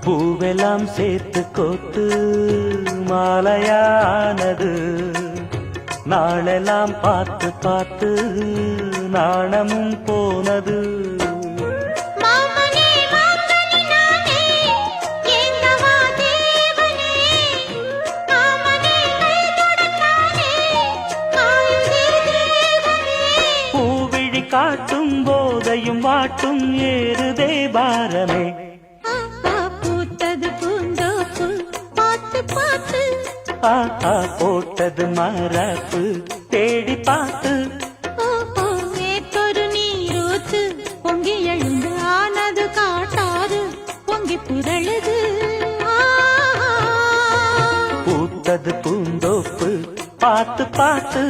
பூவெல்லாம் சேர்த்து கோத்து மாலையானது. நாளெல்லாம் பார்த்து பார்த்து நாணமும் போனது. பூவிழி காட்டும் போதையும் வாட்டும் ஏறுதே பாரமே. ஆஹா போட்டது மரப்பு தேடி பார்த்து. நேற்றொரு நீரூத்து பொங்கி எழுந்து ஆனது காட்டாது பொங்கி புரளுது. பூத்தது பூந்தோப்பு பார்த்து பார்த்து